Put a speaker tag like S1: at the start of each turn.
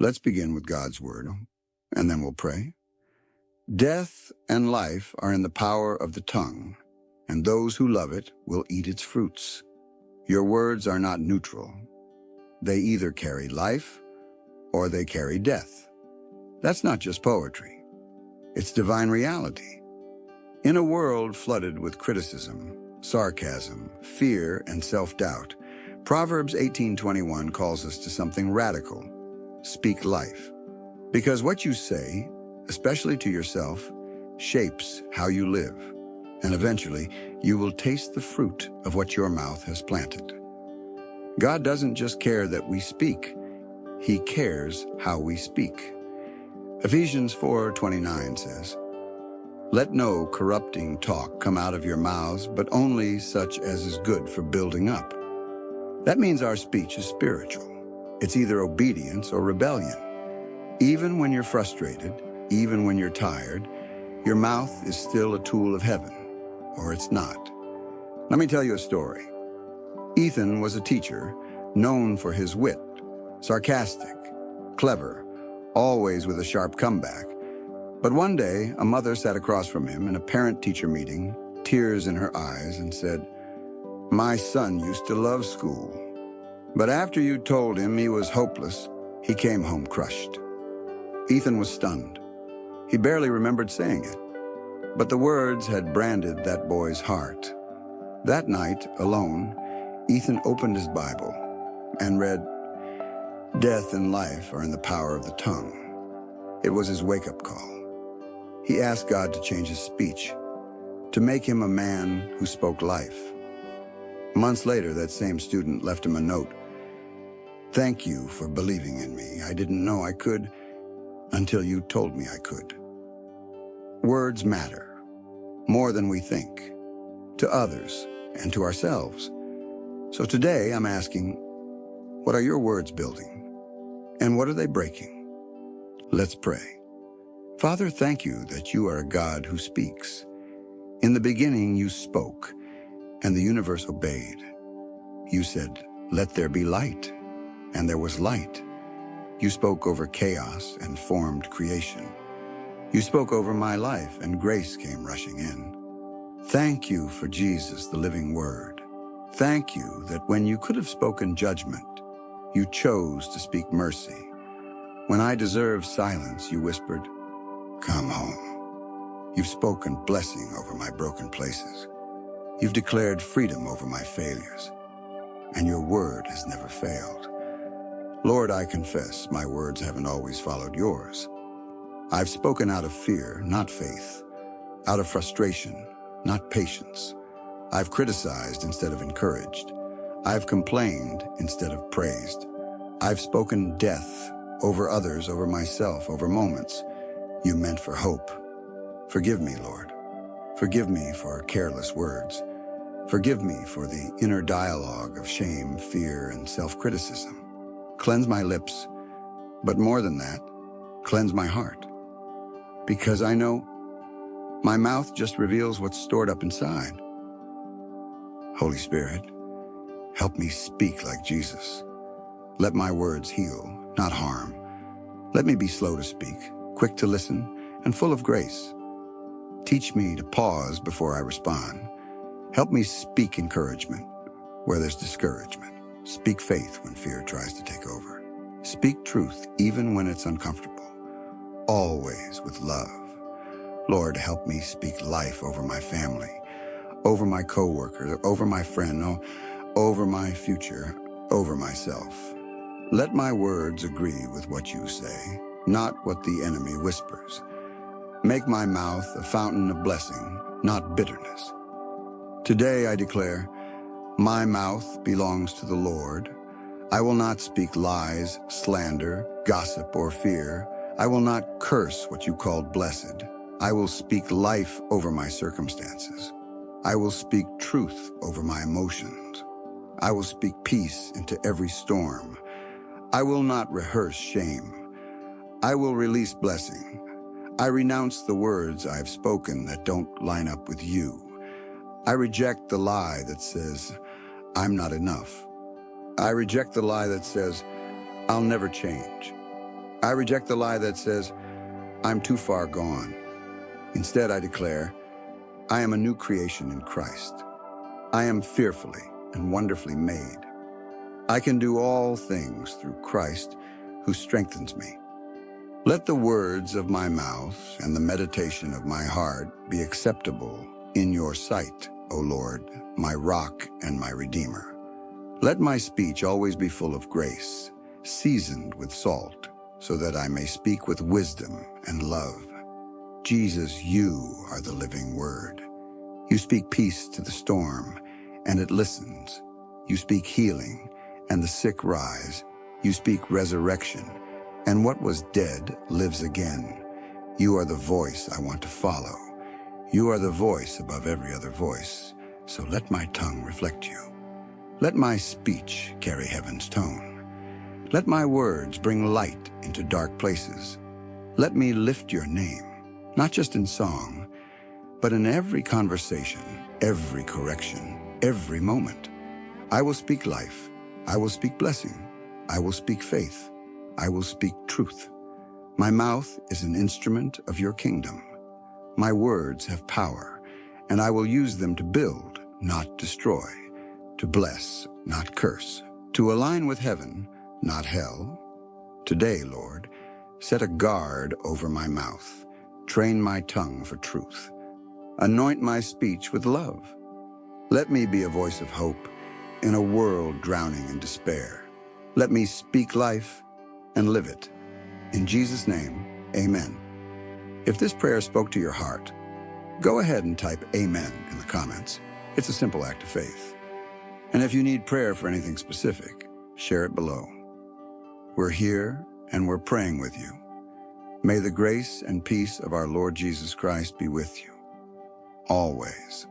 S1: Let's begin with God's word, and then we'll pray. Death and life are in the power of the tongue, and those who love it will eat its fruits. Your words are not neutral. They either carry life or they carry death. That's not just poetry. It's divine reality. In a world flooded with criticism, sarcasm, fear, and self-doubt, Proverbs 18:21 calls us to something radical. Speak life. Because what you say, especially to yourself, shapes how you live. And eventually, you will taste the fruit of what your mouth has planted. God doesn't just care that we speak. He cares how we speak. Ephesians 4:29 says, "Let no corrupting talk come out of your mouths, but only such as is good for building up." That means our speech is spiritual. It's either obedience or rebellion. Even when you're frustrated, even when you're tired, your mouth is still a tool of heaven, or it's not. Let me tell you a story. Ethan was a teacher known for his wit, sarcastic, clever, always with a sharp comeback. But one day, a mother sat across from him in a parent-teacher meeting, tears in her eyes, and said, "My son used to love school. But after you told him he was hopeless, he came home crushed." Ethan was stunned. He barely remembered saying it, but the words had branded that boy's heart. That night, alone, Ethan opened his Bible and read, "Death and life are in the power of the tongue." It was his wake-up call. He asked God to change his speech, to make him a man who spoke life. Months later, that same student left him a note. "Thank you for believing in me. I didn't know I could until you told me I could." Words matter, more than we think, to others and to ourselves. So today I'm asking, what are your words building? And what are they breaking? Let's pray. Father, thank you that you are a God who speaks. In the beginning you spoke, and the universe obeyed. You said, "Let there be light," and there was light. You spoke over chaos and formed creation. You spoke over my life, and grace came rushing in. Thank you for Jesus, the living word. Thank you that when you could have spoken judgment, you chose to speak mercy. When I deserved silence, you whispered, "Come home." You've spoken blessing over my broken places. You've declared freedom over my failures, and your word has never failed. Lord, I confess my words haven't always followed yours. I've spoken out of fear, not faith, out of frustration, not patience. I've criticized instead of encouraged. I've complained instead of praised. I've spoken death over others, over myself, over moments you meant for hope. Forgive me, Lord. Forgive me for careless words. Forgive me for the inner dialogue of shame, fear, and self-criticism. Cleanse my lips, but more than that, cleanse my heart. Because I know my mouth just reveals what's stored up inside. Holy Spirit, help me speak like Jesus. Let my words heal, not harm. Let me be slow to speak, quick to listen, and full of grace. Teach me to pause before I respond. Help me speak encouragement where there's discouragement. Speak faith when fear tries to take over. Speak truth even when it's uncomfortable. Always with love. Lord, help me speak life over my family, over my coworker, over my friend, over my future, over myself. Let my words agree with what you say, not what the enemy whispers. Make my mouth a fountain of blessing, not bitterness. Today I declare, my mouth belongs to the Lord. I will not speak lies, slander, gossip, or fear. I will not curse what you called blessed. I will speak life over my circumstances. I will speak truth over my emotions. I will speak peace into every storm. I will not rehearse shame. I will release blessing. I renounce the words I've spoken that don't line up with you. I reject the lie that says, I'm not enough. I reject the lie that says, I'll never change. I reject the lie that says, I'm too far gone. Instead, I declare, I am a new creation in Christ. I am fearfully and wonderfully made. I can do all things through Christ who strengthens me. Let the words of my mouth and the meditation of my heart be acceptable in your sight, O Lord, my rock and my redeemer. Let my speech always be full of grace, seasoned with salt, so that I may speak with wisdom and love. Jesus, you are the living word. You speak peace to the storm, and it listens. You speak healing, and the sick rise. You speak resurrection, and what was dead lives again. You are the voice I want to follow. You are the voice above every other voice, so let my tongue reflect you. Let my speech carry heaven's tone. Let my words bring light into dark places. Let me lift your name, not just in song, but in every conversation, every correction, every moment. I will speak life. I will speak blessing. I will speak faith. I will speak truth. My mouth is an instrument of your kingdom. My words have power, and I will use them to build, not destroy, to bless, not curse, to align with heaven, not hell. Today, Lord, set a guard over my mouth. Train my tongue for truth. Anoint my speech with love. Let me be a voice of hope in a world drowning in despair. Let me speak life and live it. In Jesus' name, amen. If this prayer spoke to your heart, go ahead and type amen in the comments. It's a simple act of faith. And if you need prayer for anything specific, share it below. We're here and we're praying with you. May the grace and peace of our Lord Jesus Christ be with you, always.